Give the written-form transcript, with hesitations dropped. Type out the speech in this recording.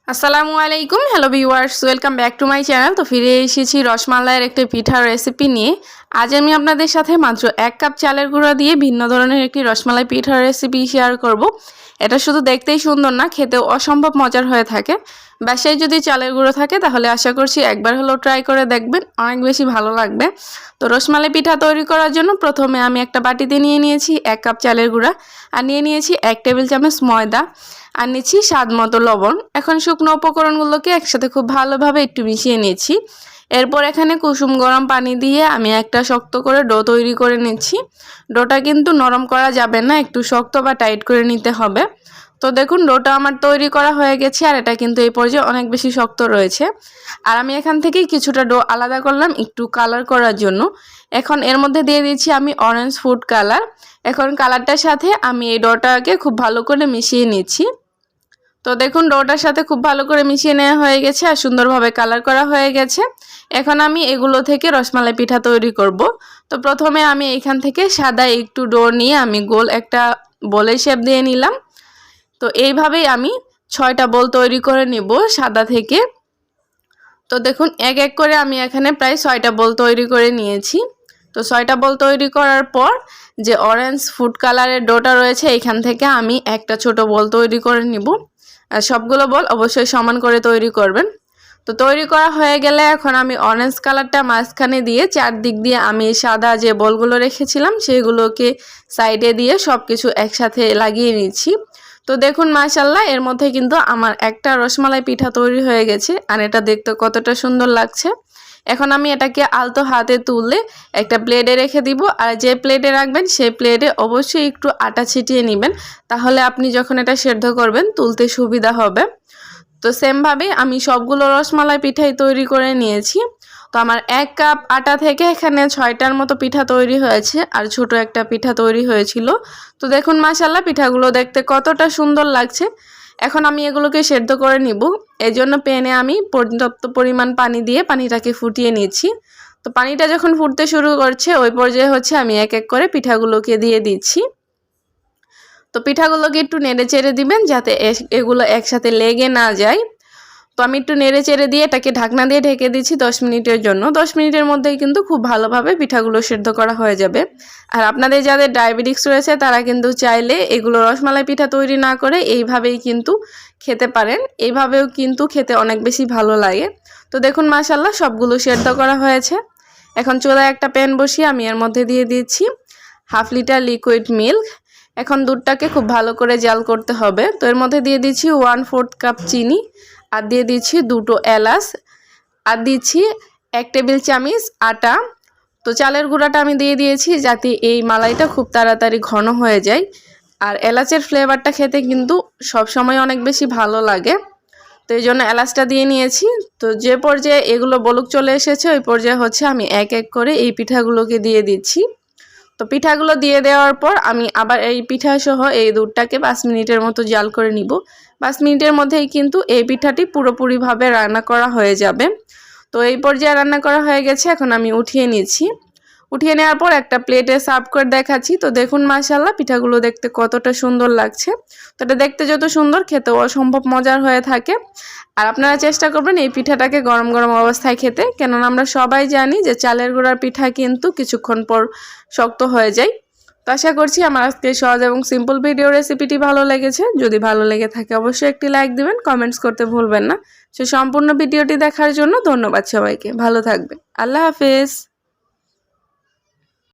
আসসালামু আলাইকুম hello viewers welcome back to my channel. তো ফিরে এসেছি রসমালাইয়ের একটি পিঠার রেসিপি নিয়ে। আজ আমি আপনাদের সাথে মাত্র 1 কাপ চালের গুঁড়া দিয়ে ভিন্ন ধরনের একটি রসমালাই পিঠার রেসিপি শেয়ার করব। এটা শুধু দেখতেই সুন্দর না, খেতেও অসম্ভব মজার হয়ে থাকে। বাসায় যদি চালের গুঁড়ো থাকে তাহলে আশা করছি একবার হলেও ট্রাই করে দেখবেন, অনেক বেশি ভালো লাগবে। তো রসমালাই পিঠা তৈরি করার জন্য প্রথমে আমি একটা বাটিতে নিয়ে নিয়েছি 1 কাপ চালের গুঁড়া, আর নিয়ে নিয়েছি 1 টেবিল চামচ ময়দা, আর নিচ্ছি স্বাদ মতো লবণ। এখন শুকনো উপকরণগুলোকে একসাথে খুব ভালোভাবে একটু মিশিয়ে নিচ্ছি। এরপর এখানে কুসুম গরম পানি দিয়ে আমি একটা শক্ত করে ডো তৈরি করে নিচ্ছি। ডোটা কিন্তু নরম করা যাবে না, একটু শক্ত বা টাইট করে নিতে হবে। তো দেখুন ডোটা আমার তৈরি করা হয়ে গেছে, আর এটা কিন্তু এই পর্যায়ে অনেক বেশি শক্ত রয়েছে। আর আমি এখান থেকেই কিছুটা ডো আলাদা করলাম একটু কালার করার জন্য। এখন এর মধ্যে দিয়ে দিচ্ছি আমি অরেঞ্জ ফুড কালার। এখন কালারটার সাথে আমি এই ডোটাকে খুব ভালো করে মিশিয়ে নিচ্ছি। তো দেখুন ডোটার সাথে খুব ভালো করে মিশিয়ে নেওয়া হয়ে গেছে আর সুন্দরভাবে কালার করা হয়ে গেছে। এখন আমি এগুলো থেকে রসমালাই পিঠা তৈরি করব। তো প্রথমে আমি এখান থেকে সাদা একটু ডো নিয়ে আমি গোল একটা বলের শেপ দিয়ে নিলাম। তো এইভাবেই আমি 6টা বল তৈরি করে নিব সাদা থেকে। তো দেখুন এক এক করে আমি এখানে প্রায় 6টা বল তৈরি করে নিয়েছি। তো 6টা বল তৈরি করার পর যে অরেঞ্জ ফুড কালারের ডোটা রয়েছে এখান থেকে আমি একটা ছোট বল তৈরি করে নিব। আর সবগুলো বল অবশ্যই সমান করে তৈরি করবেন। তো তৈরি করা হয়ে গেলে এখন আমি অরেঞ্জ কালারটা মাঝখানে দিয়ে চারদিক দিয়ে আমি সাদা যে বলগুলো রেখেছিলাম সেগুলোকে সাইডে দিয়ে সব কিছু একসাথে লাগিয়ে নিচ্ছি। তো দেখুন মাশাআল্লাহ এর মধ্যে কিন্তু আমার একটা রসমালাই পিঠা তৈরি হয়ে গেছে, আর এটা দেখতে কতটা সুন্দর লাগছে। এখন আমি এটাকে আলতো হাতে তুলে একটা প্লেটে রেখে দিব, আর যে প্লেটে রাখবেন সেই প্লেটে অবশ্যই একটু আটা ছিটিয়ে নেবেন, তাহলে আপনি যখন এটা সেদ্ধ করবেন তুলতে সুবিধা হবে। তো সেমভাবে আমি সবগুলো রসমালাই পিঠাই তৈরি করে নিয়েছি। তো আমার 1 কাপ আটা থেকে এখানে 6টার মতো পিঠা তৈরি হয়েছে, আর ছোট একটা পিঠা তৈরি হয়েছিল। তো দেখুন মাশাআল্লাহ পিঠাগুলো দেখতে কতটা সুন্দর লাগছে। এখন আমি এগুলোকে সেদ্ধ করে নিব। এই জন্য প্যানে আমি পর্যাপ্ত পরিমাণ পানি দিয়ে পানিটাকে ফুটিয়ে নিচ্ছি। তো পানিটা যখন ফুটতে শুরু করছে ওই পর্যায়ে আমি এক এক করে পিঠাগুলোকে দিয়ে দিচ্ছি। তো পিঠাগুলোকে একটু নেড়ে চেড়ে দিবেন যাতে এগুলো একসাথে লেগে না যায়। তো আমি একটু নেড়ে চেড়ে দিয়ে এটাকে ঢাকনা দিয়ে ঢেকে দিচ্ছি 10 মিনিটের জন্য। 10 মিনিটের মধ্যেই কিন্তু খুব ভালোভাবে পিঠাগুলো সেদ্ধ করা হয়ে যাবে। আর আপনাদের যাদের ডায়াবেটিস রয়েছে তারা কিন্তু চাইলে এগুলো রসমালাই পিঠা তৈরি না করে এইভাবেই কিন্তু খেতে পারেন। এইভাবেও কিন্তু খেতে অনেক বেশি ভালো লাগে। তো দেখুন মাশাআল্লাহ সবগুলো সেদ্ধ করা হয়েছে। এখন চুলায় একটা প্যান বসিয়ে আমি এর মধ্যে দিয়ে দিচ্ছি 1/2 লিটার লিকুইড মিল্ক। এখন দুধটাকে খুব ভালো করে জাল করতে হবে। তো এর মধ্যে দিয়ে দিচ্ছি 1/4 কাপ চিনি, আর দিয়ে দিচ্ছি 2টো এলাচ, আর দিচ্ছি 1 টেবিল চামচ আটা। তো চালের গুঁড়াটা আমি দিয়ে দিয়েছি যাতে এই মালাইটা খুব তাড়াতাড়ি ঘন হয়ে যায়। আর এলাচের ফ্লেভারটা খেতে কিন্তু সবসময় অনেক বেশি ভালো লাগে। তো এই জন্য এলাচটা দিয়ে নিয়েছি। তো যে পর্যায়ে এগুলো বলক চলে এসেছে ওই পর্যায়ে আমি এক এক করে এই পিঠাগুলোকে দিয়ে দিচ্ছি। তো পিঠাগুলো দিয়ে দেওয়ার পর আমি আবার এই পিঠা সহ এই দুধটাকে 5 মিনিটের মতো জাল করে নিব। 5 মিনিটের মধ্যেই কিন্তু এই পিঠাটি পুরোপুরিভাবে রান্না করা হয়ে যাবে। তো এই পর্যায়ে রান্না করা হয়ে গেছে, এখন আমি উঠিয়ে নিচ্ছি। উঠিয়ে নেওয়ার পর একটা প্লেটে সার্ভ করে দেখাচ্ছি। তো দেখুন মাশাআল্লাহ পিঠাগুলো দেখতে কতটা সুন্দর লাগছে। তো এটা দেখতে যত সুন্দর খেতেও অসম্ভব মজার হয়ে থাকে। আর আপনারা চেষ্টা করবেন এই পিঠাটাকে গরম গরম অবস্থায় খেতে, কেননা আমরা সবাই জানি যে চালের গুঁড়ার পিঠা কিন্তু কিছুক্ষণ পর শক্ত হয়ে যায়। তো আশা করছি আমার আজকে সহজ এবং সিম্পল ভিডিও রেসিপিটি ভালো লেগেছে। যদি ভালো লেগে থাকে অবশ্যই একটি লাইক দিবেন, কমেন্টস করতে ভুলবেন না। সে সম্পূর্ণ ভিডিওটি দেখার জন্য ধন্যবাদ সবাইকে। ভালো থাকবেন। আল্লাহ হাফেজ।